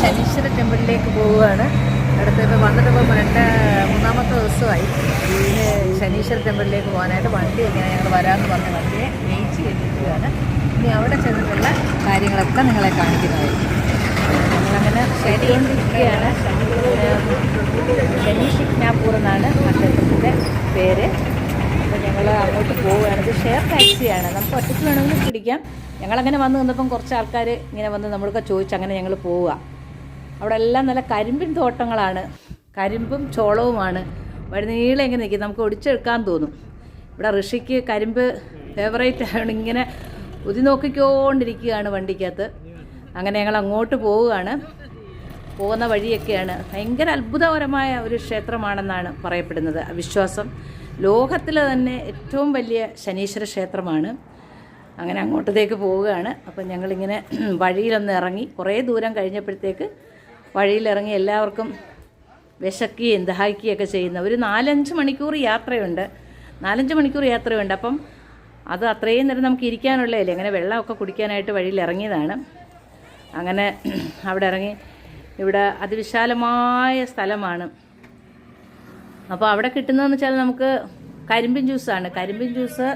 ശനീശ്വര ടെമ്പിളിലേക്ക് പോവുകയാണ്. അടുത്തിപ്പോൾ വന്നിട്ട് മൂന്നാമത്തെ ദിവസമായി. ഇതിന് ശനീശ്വര ടെമ്പിളിലേക്ക് പോകാനായിട്ട് വണ്ടി എങ്ങനെ ഞങ്ങൾ വരാമെന്ന് പറഞ്ഞ വണ്ടിയെ വെയിറ്റ് ചെയ്തിരിക്കുകയാണ്. ഇനി അവിടെ ചെന്നിട്ടുള്ള കാര്യങ്ങളൊക്കെ നിങ്ങളെ കാണിക്കുന്നതായിരിക്കും. ഞങ്ങളങ്ങനെ ശരിക്കൊണ്ടിരിക്കുകയാണ്. ശനി ഷിഗ്നാപൂർ എന്നാണ് ക്ഷേത്രത്തിൻ്റെ പേര്. അപ്പോൾ ഞങ്ങൾ അങ്ങോട്ട് പോവുകയാണ്. ഇത് ഷെയർ ടാക്സിയാണ്, നമുക്ക് ഒറ്റയ്ക്ക് വേണമെങ്കിലും പിടിക്കാം. ഞങ്ങളങ്ങനെ വന്ന് നിന്നപ്പം കുറച്ച് ആൾക്കാർ ഇങ്ങനെ വന്ന് നമ്മളൊക്കെ ചോദിച്ച് അങ്ങനെ ഞങ്ങൾ പോവുക. അവിടെ എല്ലാം നല്ല കരിമ്പിൻ തോട്ടങ്ങളാണ്, കരിമ്പും ചോളവുമാണ്. വഴുനീളം ഇങ്ങനെ നിൽക്കും, നമുക്ക് ഒടിച്ചെടുക്കാൻ തോന്നും. ഇവിടെ ഋഷിക്ക് കരിമ്പ് ഫേവറേറ്റ് ആണ്, ഇങ്ങനെ ഉതി നോക്കിക്കൊണ്ടിരിക്കുകയാണ് വണ്ടിക്കകത്ത്. അങ്ങനെ ഞങ്ങൾ അങ്ങോട്ട് പോവുകയാണ്. പോകുന്ന വഴിയൊക്കെയാണ്. ഭയങ്കര അത്ഭുതകരമായ ഒരു ക്ഷേത്രമാണെന്നാണ് പറയപ്പെടുന്നത്. വിശ്വാസം ലോകത്തിലെ തന്നെ ഏറ്റവും വലിയ ശനീശ്വര ക്ഷേത്രമാണ്. അങ്ങനെ അങ്ങോട്ടത്തേക്ക് പോവുകയാണ്. അപ്പം ഞങ്ങളിങ്ങനെ വഴിയിലൊന്ന് ഇറങ്ങി, കുറേ ദൂരം കഴിഞ്ഞപ്പോഴത്തേക്ക് വഴിയിലിറങ്ങി എല്ലാവർക്കും വിശക്കുകയും ദാഹിക്കുകയൊക്കെ ചെയ്യുന്ന ഒരു 4-5 മണിക്കൂർ യാത്രയുണ്ട്. 4-5 മണിക്കൂർ യാത്രയുണ്ട്. അപ്പം അത് അത്രയും നേരം നമുക്ക് ഇരിക്കാനുള്ളതല്ലേ. അങ്ങനെ വെള്ളമൊക്കെ കുടിക്കാനായിട്ട് വഴിയിൽ ഇറങ്ങിയതാണ്. അങ്ങനെ അവിടെ ഇറങ്ങി. ഇവിടെ അതിവിശാലമായ സ്ഥലമാണ്. അപ്പോൾ അവിടെ കിട്ടുന്നതെന്ന് വെച്ചാൽ നമുക്ക് കരിമ്പിൻ ജ്യൂസാണ്. കരിമ്പിൻ ജ്യൂസ്,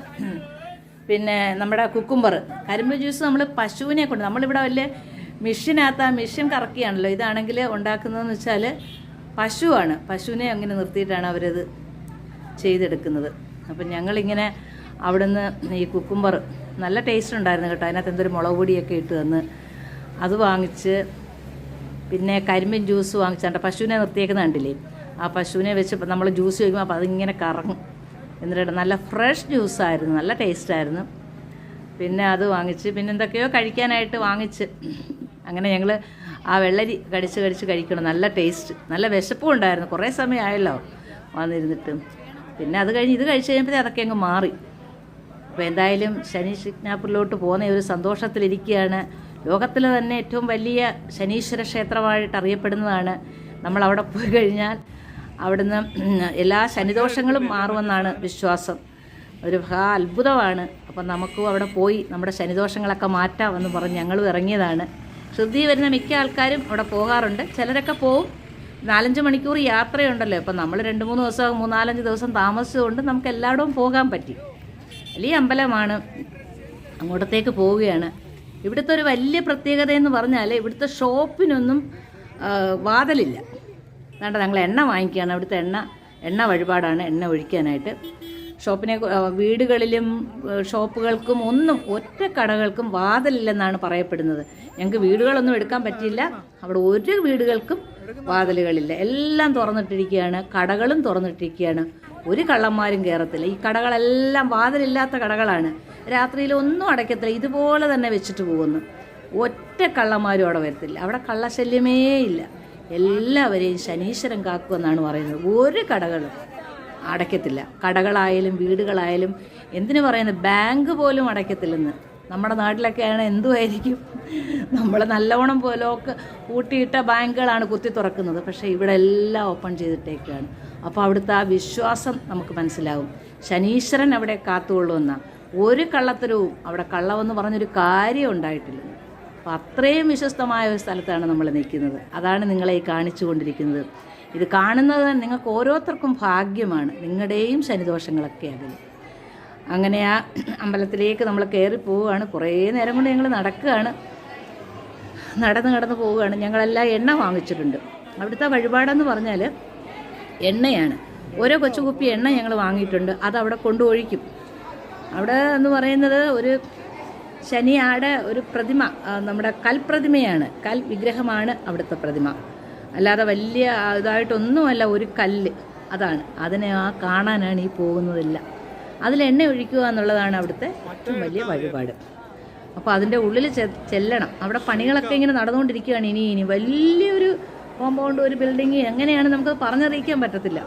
പിന്നെ നമ്മുടെ കുക്കുംബർ. കരിമ്പിൻ ജ്യൂസ് നമ്മൾ പശുവിനെ കൊണ്ട്, നമ്മളിവിടെ വലിയ മെഷീനകത്ത് ആ മെഷീൻ കറക്കിയാണല്ലോ. ഇതാണെങ്കിൽ ഉണ്ടാക്കുന്നതെന്ന് വെച്ചാൽ പശുവാണ്. പശുവിനെ അങ്ങനെ നിർത്തിയിട്ടാണ് അവരത് ചെയ്തെടുക്കുന്നത്. അപ്പം ഞങ്ങളിങ്ങനെ അവിടുന്ന് ഈ കുക്കുംബർ നല്ല ടേസ്റ്റ് ഉണ്ടായിരുന്നു കേട്ടോ. അതിനകത്ത് എന്തൊരു മുളക് പൊടിയൊക്കെ ഇട്ട് തന്ന് അത് വാങ്ങിച്ച്, പിന്നെ കരിമ്പിൻ ജ്യൂസ് വാങ്ങിച്ചാണ്ട് പശുവിനെ നിർത്തിയേക്കുന്ന കണ്ടില്ലേ. ആ പശുവിനെ വെച്ച് നമ്മൾ ജ്യൂസ് കഴിക്കുമ്പോൾ അപ്പോൾ അതിങ്ങനെ കറങ്ങും. എന്നിട്ട് നല്ല ഫ്രഷ് ജ്യൂസായിരുന്നു, നല്ല ടേസ്റ്റായിരുന്നു. പിന്നെ അത് വാങ്ങിച്ച്, പിന്നെ എന്തൊക്കെയോ കഴിക്കാനായിട്ട് വാങ്ങിച്ച്. അങ്ങനെ ഞങ്ങൾ ആ വെള്ളരി കടിച്ച് കഴിക്കണം. നല്ല ടേസ്റ്റ്, നല്ല വിശപ്പും ഉണ്ടായിരുന്നു. കുറേ സമയമായല്ലോ വന്നിരുന്നിട്ട്. പിന്നെ അത് കഴിഞ്ഞ് ഇത് കഴിച്ച് കഴിയുമ്പോഴേ അതൊക്കെ അങ്ങ് മാറി. അപ്പോൾ എന്തായാലും ശനി ഷിഗ്നാപൂരിലോട്ട് പോകുന്ന ഒരു സന്തോഷത്തിലിരിക്കുകയാണ്. ലോകത്തിലെ തന്നെ ഏറ്റവും വലിയ ശനീശ്വര ക്ഷേത്രമായിട്ട് അറിയപ്പെടുന്നതാണ്. നമ്മളവിടെ പോയി കഴിഞ്ഞാൽ അവിടുന്ന് എല്ലാ ശനിദോഷങ്ങളും മാറുമെന്നാണ് വിശ്വാസം. ഒരു അത്ഭുതമാണ്. അപ്പം നമുക്കും അവിടെ പോയി നമ്മുടെ ശനിദോഷങ്ങളൊക്കെ മാറ്റാമെന്ന് പറഞ്ഞ് ഞങ്ങളും ഇറങ്ങിയതാണ്. ശ്രുതി വരുന്ന മിക്ക ആൾക്കാരും അവിടെ പോകാറുണ്ട്. ചിലരൊക്കെ പോവും. 4-5 മണിക്കൂർ യാത്രയുണ്ടല്ലോ. ഇപ്പം നമ്മൾ 2-3 ദിവസം 3-4 ദിവസം താമസിച്ചുകൊണ്ട് നമുക്ക് എല്ലായിടവും പോകാൻ പറ്റി. വലിയ അമ്പലമാണ്. അങ്ങോട്ടത്തേക്ക് പോവുകയാണ്. ഇവിടുത്തെ ഒരു വലിയ പ്രത്യേകത എന്ന് പറഞ്ഞാൽ ഇവിടുത്തെ ഷോപ്പിനൊന്നും വാതിലില്ല. അതുകൊണ്ട് ഞങ്ങൾ എണ്ണ വാങ്ങിക്കുകയാണ്. അവിടുത്തെ എണ്ണ വഴിപാടാണ്, എണ്ണ ഒഴിക്കാനായിട്ട്. ഷോപ്പിനെ വീടുകളിലും ഷോപ്പുകൾക്കും ഒന്നും ഒറ്റ കടകൾക്കും വാതിലില്ലെന്നാണ് പറയപ്പെടുന്നത്. ഞങ്ങൾക്ക് വീടുകളൊന്നും എടുക്കാൻ പറ്റിയില്ല. അവിടെ ഒരു വീടുകൾക്കും വാതിലുകളില്ല. എല്ലാം തുറന്നിട്ടിരിക്കുകയാണ്, കടകളും തുറന്നിട്ടിരിക്കുകയാണ്. ഒരു കള്ളന്മാരും കയറത്തില്ല. ഈ കടകളെല്ലാം വാതിലില്ലാത്ത കടകളാണ്. രാത്രിയിൽ ഒന്നും അടയ്ക്കത്തില്ല, ഇതുപോലെ തന്നെ വെച്ചിട്ട് പോകുന്നു. ഒറ്റ കള്ളന്മാരും അവിടെ വരത്തില്ല. അവിടെ കള്ളശല്യമേ ഇല്ല. എല്ലാവരെയും ശനീശ്വരൻ കാക്കുമെന്നാണ് പറയുന്നത്. ഒരു കടകളും അടയ്ക്കത്തില്ല. കടകളായാലും വീടുകളായാലും, എന്തിനു പറയുന്നത്, ബാങ്ക് പോലും അടയ്ക്കത്തില്ലെന്ന്. നമ്മുടെ നാട്ടിലൊക്കെയാണ് എന്തുമായിരിക്കും. നമ്മൾ നല്ലവണ്ണം പോലൊക്കെ പൂട്ടിയിട്ട ബാങ്കുകളാണ് കുത്തി തുറക്കുന്നത്. പക്ഷേ ഇവിടെ എല്ലാം ഓപ്പൺ ചെയ്തിട്ടേക്കാണ്. അപ്പോൾ അവിടുത്തെ ആ വിശ്വാസം നമുക്ക് മനസ്സിലാവും. ശനീശ്വരൻ അവിടെ കാത്തുകൊള്ളുമെന്നാണ്. ഒരു കള്ളത്തരവും അവിടെ കള്ളമെന്ന് പറഞ്ഞൊരു കാര്യം ഉണ്ടായിട്ടില്ല. അപ്പോൾ അത്രയും വിശ്വസ്തമായ ഒരു സ്ഥലത്താണ് നമ്മൾ നിൽക്കുന്നത്. അതാണ് നിങ്ങളെ ഈ കാണിച്ചു കൊണ്ടിരിക്കുന്നത്. ഇത് കാണുന്നത് നിങ്ങൾക്ക് ഓരോരുത്തർക്കും ഭാഗ്യമാണ്. നിങ്ങളുടെയും ശനിദോഷങ്ങളൊക്കെ അകലും. അങ്ങനെ ആ അമ്പലത്തിലേക്ക് നമ്മൾ കയറി പോവുകയാണ്. കുറേ നേരം കൊണ്ട് ഞങ്ങൾ നടക്കുകയാണ്. നടന്ന് പോവുകയാണ്. ഞങ്ങളെല്ലാം എണ്ണ വാങ്ങിച്ചിട്ടുണ്ട്. അവിടുത്തെ വഴിപാടെന്ന് പറഞ്ഞാൽ എണ്ണയാണ്. ഓരോ കൊച്ചുകുപ്പി എണ്ണ ഞങ്ങൾ വാങ്ങിയിട്ടുണ്ട്. അത് അവിടെ കൊണ്ട് ഒഴിക്കും. അവിടെ എന്ന് പറയുന്നത് ഒരു ശനിയാടെ ഒരു പ്രതിമ, നമ്മുടെ കൽപ്രതിമയാണ്, കൽ വിഗ്രഹമാണ് അവിടുത്തെ പ്രതിമ. അല്ലാതെ വലിയ ഇതായിട്ടൊന്നുമല്ല, ഒരു കല്ല്. അതാണ്, അതിനെ കാണാനാണ് ഈ പോകുന്നതില്ല. അതിൽ എണ്ണ ഒഴിക്കുക എന്നുള്ളതാണ് അവിടുത്തെ ഏറ്റവും വലിയ വഴിപാട്. അപ്പോൾ അതിൻ്റെ ഉള്ളിൽ ചെല്ലണം. അവിടെ പണികളൊക്കെ ഇങ്ങനെ നടന്നുകൊണ്ടിരിക്കുകയാണ്. ഇനി വലിയൊരു കോമ്പൗണ്ട്, ഒരു ബിൽഡിങ് എങ്ങനെയാണ് നമുക്ക് പറഞ്ഞറിയിക്കാൻ പറ്റത്തില്ല.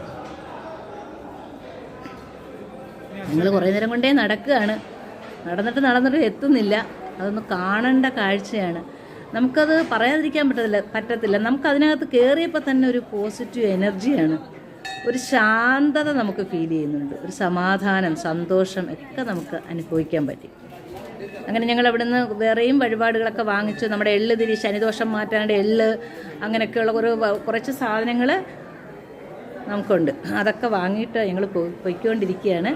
ഞങ്ങൾ കുറേ നേരം കൊണ്ടേ നടക്കുകയാണ്. നടന്നിട്ട് എത്തുന്നില്ല. അതൊന്ന് കാണേണ്ട കാഴ്ചയാണ്. നമുക്കത് പറയാതിരിക്കാൻ പറ്റത്തില്ല. നമുക്കതിനകത്ത് കയറിയപ്പോൾ തന്നെ ഒരു പോസിറ്റീവ് എനർജിയാണ്. ഒരു ശാന്തത നമുക്ക് ഫീൽ ചെയ്യുന്നുണ്ട്. ഒരു സമാധാനം, സന്തോഷം ഒക്കെ നമുക്ക് അനുഭവിക്കാൻ പറ്റി. അങ്ങനെ ഞങ്ങൾ അവിടുന്ന് വേറെയും വഴിപാടുകളൊക്കെ വാങ്ങിച്ചു. നമ്മുടെ എള്ള് തിരി, ശനിദോഷം മാറ്റാനായിട്ട് എള്ള്, അങ്ങനെയൊക്കെയുള്ള കുറച്ച് സാധനങ്ങൾ നമുക്കുണ്ട്. അതൊക്കെ വാങ്ങിയിട്ട് ഞങ്ങൾ പൊയ്ക്കൊണ്ടിരിക്കുകയാണ്.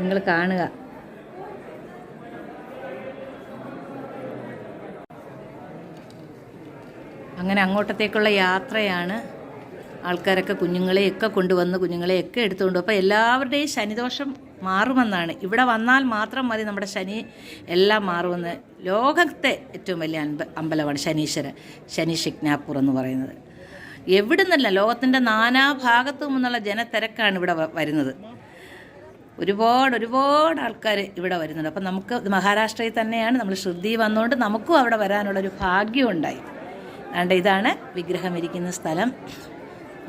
നിങ്ങൾ കാണുക. അങ്ങനെ അങ്ങോട്ടത്തേക്കുള്ള യാത്രയാണ്. ആൾക്കാരൊക്കെ കുഞ്ഞുങ്ങളെയൊക്കെ കൊണ്ടുവന്ന് കുഞ്ഞുങ്ങളെയൊക്കെ എടുത്തുകൊണ്ട്, അപ്പോൾ എല്ലാവരുടെയും ശനിദോഷം മാറുമെന്നാണ്. ഇവിടെ വന്നാൽ മാത്രം മതി നമ്മുടെ ശനി എല്ലാം മാറുമെന്ന്. ലോകത്തെ ഏറ്റവും വലിയ അമ്പലമാണ് ശനീശ്വരൻ, ശനി ഷിഗ്നാപൂർ എന്ന് പറയുന്നത്. എവിടെ നിന്നല്ല, ലോകത്തിൻ്റെ നാനാഭാഗത്തു നിന്നുള്ള ജനത്തിരക്കാണ് ഇവിടെ വരുന്നത്. ഒരുപാട് ആൾക്കാർ ഇവിടെ വരുന്നുണ്ട്. അപ്പം നമുക്ക് മഹാരാഷ്ട്രയിൽ തന്നെയാണ്, നമ്മൾ ശ്രുതി വന്നുകൊണ്ട് നമുക്കും അവിടെ വരാനുള്ളൊരു ഭാഗ്യം ഉണ്ടായി. അതുകൊണ്ട് ഇതാണ് വിഗ്രഹം ഇരിക്കുന്ന സ്ഥലം.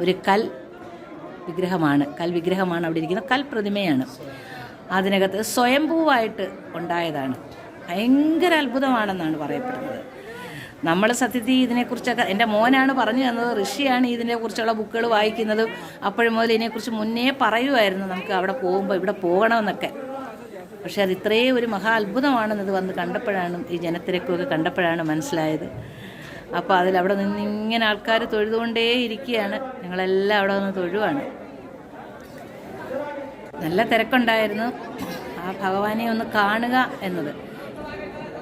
ഒരു കൽ വിഗ്രഹമാണ് അവിടെ ഇരിക്കുന്ന കൽപ്രതിമയാണ്. അതിനകത്ത് സ്വയംഭൂവായിട്ട് ഉണ്ടായതാണ്. ഭയങ്കര അത്ഭുതമാണെന്നാണ് പറയപ്പെടുന്നത്. നമ്മൾ സത്യത്തിൽ ഇതിനെക്കുറിച്ചൊക്കെ എൻ്റെ മോനാണ് പറഞ്ഞു തന്നത്. ഋഷിയാണ് ഇതിനെക്കുറിച്ചുള്ള ബുക്കുകൾ വായിക്കുന്നതും. അപ്പോഴും മുതൽ ഇതിനെക്കുറിച്ച് മുന്നേ പറയുമായിരുന്നു നമുക്ക് അവിടെ പോകുമ്പോൾ ഇവിടെ പോകണമെന്നൊക്കെ. പക്ഷേ അത് ഇത്രയും ഒരു മഹാ അത്ഭുതമാണെന്നത് വന്ന് കണ്ടപ്പോഴാണ്, ഈ ജനത്തിരക്കൊക്കെ കണ്ടപ്പോഴാണ് മനസ്സിലായത്. അപ്പോൾ അവിടെ നിന്ന് ഇങ്ങനെ ആൾക്കാർ തൊഴുതുകൊണ്ടേ ഇരിക്കുകയാണ്. ഞങ്ങളെല്ലാം അവിടെ നിന്ന് തൊഴുവാണ്. നല്ല തിരക്കുണ്ടായിരുന്നു. ആ ഭഗവാനെ ഒന്ന് കാണുക എന്നത്.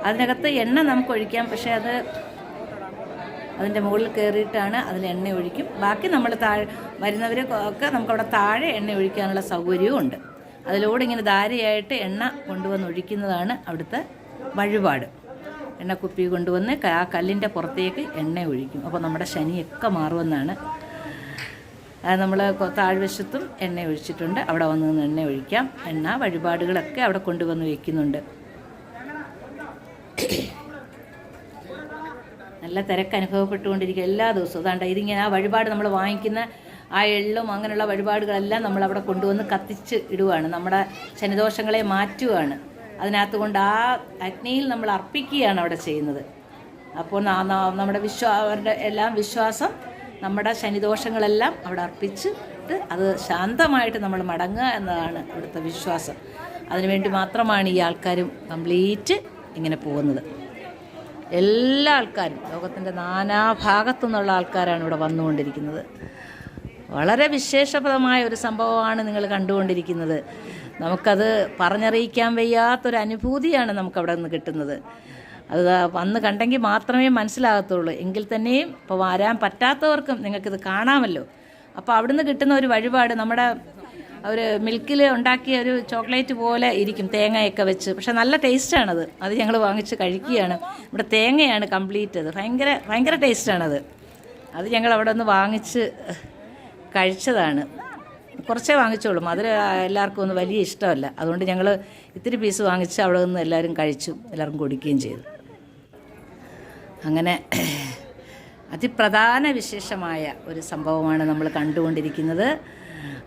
അതിനകത്ത് എണ്ണ നമുക്ക് ഒഴിക്കാം, പക്ഷേ അതിൻ്റെ മുകളിൽ കയറിയിട്ടാണ് അതിൽ എണ്ണ ഒഴിക്കും. ബാക്കി നമ്മൾ വരുന്നവരൊക്കെ നമുക്കവിടെ താഴെ എണ്ണ ഒഴിക്കാനുള്ള സൗകര്യവും ഉണ്ട്. അതിലൂടെ ഇങ്ങനെ ധാരയായിട്ട് എണ്ണ കൊണ്ടുവന്ന് ഒഴിക്കുന്നതാണ് അവിടുത്തെ വഴിപാട്. എണ്ണക്കുപ്പി കൊണ്ടുവന്ന് ആ കല്ലിൻ്റെ പുറത്തേക്ക് എണ്ണ ഒഴിക്കും. അപ്പോൾ നമ്മുടെ ശനിയൊക്കെ മാറുമെന്നാണ്. അത് നമ്മൾ താഴ്വശത്തും എണ്ണ ഒഴിച്ചിട്ടുണ്ട്. അവിടെ വന്ന് നിന്ന് എണ്ണ ഒഴിക്കാം. എണ്ണ വഴിപാടുകളൊക്കെ അവിടെ കൊണ്ടുവന്ന് വയ്ക്കുന്നുണ്ട്. നല്ല തിരക്ക് അനുഭവപ്പെട്ടുകൊണ്ടിരിക്കുക എല്ലാ ദിവസവും. അതാണ്ട് ഇതിങ്ങനെ ആ വഴിപാട് നമ്മൾ വാങ്ങിക്കുന്ന ആ എള്ളും അങ്ങനെയുള്ള വഴിപാടുകളെല്ലാം നമ്മളവിടെ കൊണ്ടുവന്ന് കത്തിച്ച് ഇടുകയാണ്. നമ്മുടെ ശനിദോഷങ്ങളെ മാറ്റുകയാണ്. അതിനകത്ത് കൊണ്ട് ആ അഗ്നിയിൽ നമ്മൾ അർപ്പിക്കുകയാണ് അവിടെ ചെയ്യുന്നത്. അപ്പോൾ നമ്മുടെ അവരുടെ എല്ലാം വിശ്വാസം നമ്മുടെ ശനിദോഷങ്ങളെല്ലാം അവിടെ അർപ്പിച്ചിട്ട് അത് ശാന്തമായിട്ട് നമ്മൾ മടങ്ങുക എന്നതാണ് ഇവിടുത്തെ വിശ്വാസം. അതിനുവേണ്ടി മാത്രമാണ് ഈ ആൾക്കാരും കംപ്ലീറ്റ് ഇങ്ങനെ പോകുന്നത്. എല്ലാ ആൾക്കാരും, ലോകത്തിൻ്റെ നാനാഭാഗത്തു നിന്നുള്ള ആൾക്കാരാണ് ഇവിടെ വന്നുകൊണ്ടിരിക്കുന്നത്. വളരെ വിശേഷപ്രദമായ ഒരു സംഭവമാണ് നിങ്ങൾ കണ്ടുകൊണ്ടിരിക്കുന്നത്. നമുക്കത് പറഞ്ഞറിയിക്കാൻ വയ്യാത്തൊരു അനുഭൂതിയാണ് നമുക്കവിടെ നിന്ന് കിട്ടുന്നത്. അത് വന്ന് കണ്ടെങ്കിൽ മാത്രമേ മനസ്സിലാകത്തുള്ളൂ. എങ്കിൽ തന്നെയും ഇപ്പോൾ വരാൻ പറ്റാത്തവർക്കും നിങ്ങൾക്കിത് കാണാമല്ലോ. അപ്പോൾ അവിടുന്ന് കിട്ടുന്ന ഒരു വഴിപാട് നമ്മുടെ ഒരു മിൽക്കിൽ ഉണ്ടാക്കിയ ഒരു ചോക്ലേറ്റ് പോലെ ഇരിക്കും, തേങ്ങയൊക്കെ വെച്ച്. പക്ഷെ നല്ല ടേസ്റ്റാണത്. അത് ഞങ്ങൾ വാങ്ങിച്ച് കഴിക്കുകയാണ്. ഇവിടെ തേങ്ങയാണ് കംപ്ലീറ്റ്. അത് ഭയങ്കര ടേസ്റ്റാണത്. അത് ഞങ്ങൾ അവിടെ നിന്ന് വാങ്ങിച്ച് കഴിച്ചതാണ്. കുറച്ചേ വാങ്ങിച്ചോളൂ. മധുരം എല്ലാവർക്കും ഒന്നും വലിയ ഇഷ്ടമല്ല. അതുകൊണ്ട് ഞങ്ങൾ ഇത്തിരി പീസ് വാങ്ങിച്ച് അവിടെ നിന്ന് എല്ലാവരും കഴിച്ചു, എല്ലാവർക്കും കൊടുക്കുകയും ചെയ്തു. അങ്ങനെ അതിപ്രധാന വിശേഷമായ ഒരു സംഭവമാണ് നമ്മൾ കണ്ടുകൊണ്ടിരിക്കുന്നത്.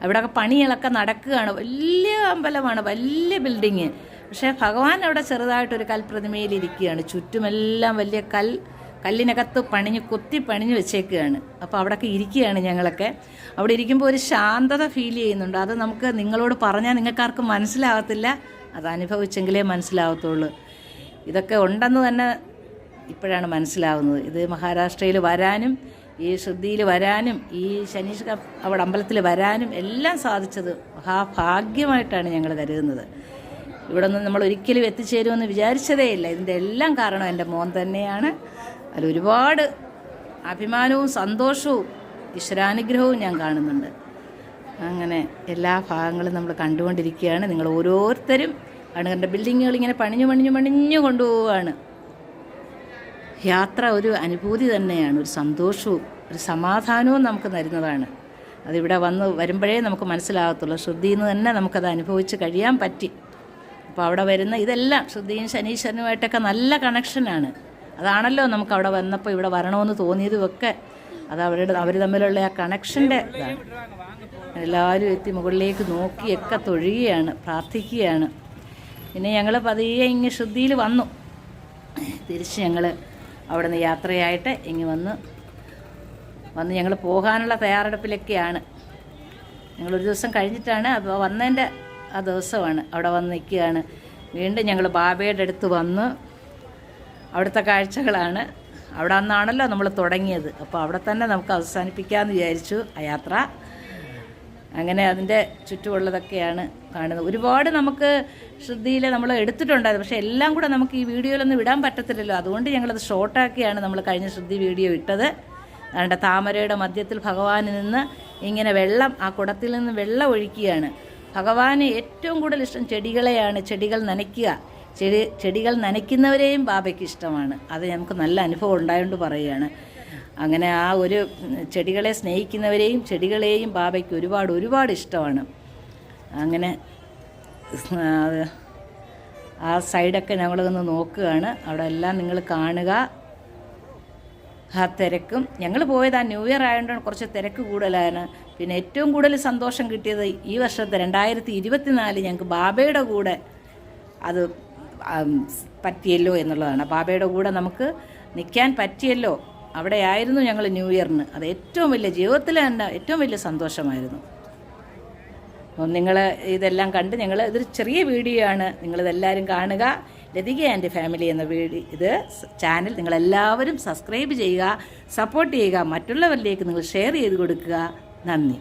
അവിടെയൊക്കെ പണികളൊക്കെ നടക്കുകയാണ്. വലിയ അമ്പലമാണ്, വലിയ ബിൽഡിങ്. പക്ഷേ ഭഗവാൻ അവിടെ ചെറുതായിട്ടൊരു കൽപ്രതിമയിലിരിക്കുകയാണ്. ചുറ്റുമെല്ലാം വലിയ കല്ലിനകത്ത് കൊത്തി പണിഞ്ഞ് വെച്ചേക്കുകയാണ്. അപ്പോൾ അവിടെയൊക്കെ ഇരിക്കുകയാണ് ഞങ്ങളൊക്കെ. അവിടെ ഇരിക്കുമ്പോൾ ഒരു ശാന്തത ഫീൽ ചെയ്യുന്നുണ്ട്. അത് നമുക്ക് നിങ്ങളോട് പറഞ്ഞാൽ നിങ്ങൾക്കാർക്കും മനസ്സിലാകത്തില്ല. അത് അനുഭവിച്ചെങ്കിലേ മനസ്സിലാകത്തുള്ളൂ. ഇതൊക്കെ ഉണ്ടെന്ന് തന്നെ ഇപ്പോഴാണ് മനസ്സിലാവുന്നത്. ഇത് മഹാരാഷ്ട്രയിൽ വരാനും ഈ ശ്രുതിയിൽ വരാനും ഈ ശനീഷ് അവിടെ അമ്പലത്തിൽ വരാനും എല്ലാം സാധിച്ചത് മഹാഭാഗ്യമായിട്ടാണ് ഞങ്ങൾ കരുതുന്നത്. ഇവിടെ നിന്ന് നമ്മൾ ഒരിക്കലും എത്തിച്ചേരുമെന്ന് വിചാരിച്ചതേയില്ല. ഇതിൻ്റെ എല്ലാം കാരണം എൻ്റെ മോൻ തന്നെയാണ്. അതിലൊരുപാട് അഭിമാനവും സന്തോഷവും ഈശ്വരാനുഗ്രഹവും ഞാൻ കാണുന്നുണ്ട്. അങ്ങനെ എല്ലാ ഭാഗങ്ങളും നമ്മൾ കണ്ടുകൊണ്ടിരിക്കുകയാണ്. നിങ്ങൾ ഓരോരുത്തരും കണ്ട ബിൽഡിങ്ങുകൾ ഇങ്ങനെ പണിഞ്ഞു കൊണ്ടുപോവുകയാണ്. യാത്ര ഒരു അനുഭൂതി തന്നെയാണ്. ഒരു സന്തോഷവും ഒരു സമാധാനവും നമുക്ക് തരുന്നതാണ്. അതിവിടെ വരുമ്പോഴേ നമുക്ക് മനസ്സിലാകത്തുള്ളൂ. ശ്രുതിയിൽ നിന്ന് തന്നെ നമുക്കത് അനുഭവിച്ച് കഴിയാൻ പറ്റി. അപ്പോൾ അവിടെ വരുന്ന ഇതെല്ലാം ശ്രുതിയും ശനീശ്വരനുമായിട്ടൊക്കെ നല്ല കണക്ഷനാണ്. അതാണല്ലോ നമുക്ക് അവിടെ വന്നപ്പോൾ ഇവിടെ വരണമെന്ന് തോന്നിയതുമൊക്കെ. അത് അവർ തമ്മിലുള്ള ആ കണക്ഷൻ്റെ ഇതാണ്. എല്ലാവരും എത്തി മുകളിലേക്ക് നോക്കിയൊക്കെ തൊഴുകയാണ്, പ്രാർത്ഥിക്കുകയാണ്. പിന്നെ ഞങ്ങൾ പതിയെ ഇങ്ങ് ശ്രുതിയിൽ വന്നു. തിരിച്ച് ഞങ്ങൾ അവിടെ നിന്ന് യാത്രയായിട്ട് ഇങ്ങ് വന്ന് ഞങ്ങൾ പോകാനുള്ള തയ്യാറെടുപ്പിലൊക്കെയാണ്. ഞങ്ങളൊരു ദിവസം കഴിഞ്ഞിട്ടാണ്, അപ്പോൾ വന്നതിൻ്റെ ആ ദിവസമാണ് അവിടെ വന്ന് നിൽക്കുകയാണ്. വീണ്ടും ഞങ്ങൾ ബാബയുടെ അടുത്ത് വന്ന് അവിടുത്തെ കാഴ്ചകളാണ്. അവിടെ നിന്നാണല്ലോ നമ്മൾ തുടങ്ങിയത്. അപ്പോൾ അവിടെ തന്നെ നമുക്ക് അവസാനിപ്പിക്കാമെന്ന് വിചാരിച്ചു ആ യാത്ര. അങ്ങനെ അതിൻ്റെ ചുറ്റുമുള്ളതൊക്കെയാണ് കാണുന്നത്. ഒരുപാട് നമുക്ക് ശ്രദ്ധയിൽ നമ്മൾ എടുത്തിട്ടുണ്ടായിരുന്നു. പക്ഷേ എല്ലാം കൂടെ നമുക്ക് ഈ വീഡിയോയിലൊന്നും ഇടാൻ പറ്റത്തില്ലല്ലോ. അതുകൊണ്ട് ഞങ്ങളത് ഷോർട്ടാക്കിയാണ് നമ്മൾ കഴിഞ്ഞ ശ്രദ്ധി വീഡിയോ ഇട്ടത്. അതുകൊണ്ട് താമരയുടെ മധ്യത്തിൽ ഭഗവാനിൽ നിന്ന് ഇങ്ങനെ വെള്ളം, ആ കുടത്തിൽ നിന്ന് വെള്ളം ഒഴിക്കുകയാണ്. ഭഗവാന് ഏറ്റവും കൂടുതൽ ഇഷ്ടം ചെടികളെയാണ്. ചെടികൾ നനയ്ക്കുക. ചെടികൾ നനയ്ക്കുന്നവരെയും ബാബയ്ക്ക് ഇഷ്ടമാണ്. അത് നമുക്ക് നല്ല അനുഭവം ഉണ്ടായതുകൊണ്ട് പറയുകയാണ്. അങ്ങനെ ആ ഒരു ചെടികളെ സ്നേഹിക്കുന്നവരെയും ചെടികളെയും ബാബയ്ക്ക് ഒരുപാട് ഇഷ്ടമാണ്. അങ്ങനെ ആ സൈഡൊക്കെ ഞങ്ങളൊന്ന് നോക്കുകയാണ്. അവിടെ എല്ലാം നിങ്ങൾ കാണുക. ആ തിരക്കും, ഞങ്ങൾ പോയത് ആ ന്യൂ ഇയർ ആയതുകൊണ്ടാണ് കുറച്ച് തിരക്ക് കൂടുതലാണ്. പിന്നെ ഏറ്റവും കൂടുതൽ സന്തോഷം കിട്ടിയത് ഈ വർഷത്തെ 2024 ഞങ്ങൾക്ക് ബാബയുടെ കൂടെ അത് പറ്റിയല്ലോ എന്നുള്ളതാണ്. ബാബയുടെ കൂടെ നമുക്ക് നിൽക്കാൻ പറ്റിയല്ലോ. അവിടെ ആയിരുന്നു ഞങ്ങൾ ന്യൂ ഇയറിന്. അത് ഏറ്റവും വലിയ ജീവിതത്തിൽ തന്നെ ഏറ്റവും വലിയ സന്തോഷമായിരുന്നു. അപ്പം നിങ്ങൾ ഇതെല്ലാം കണ്ട്, ഇതൊരു ചെറിയ വീഡിയോ ആണ്, നിങ്ങളിതെല്ലാവരും കാണുക. ലതിക ആൻഡ് ഫാമിലി എന്ന ഇത് ചാനൽ നിങ്ങളെല്ലാവരും സബ്സ്ക്രൈബ് ചെയ്യുക, സപ്പോർട്ട് ചെയ്യുക, മറ്റുള്ളവരിലേക്ക് നിങ്ങൾ ഷെയർ ചെയ്ത് കൊടുക്കുക. നന്ദി.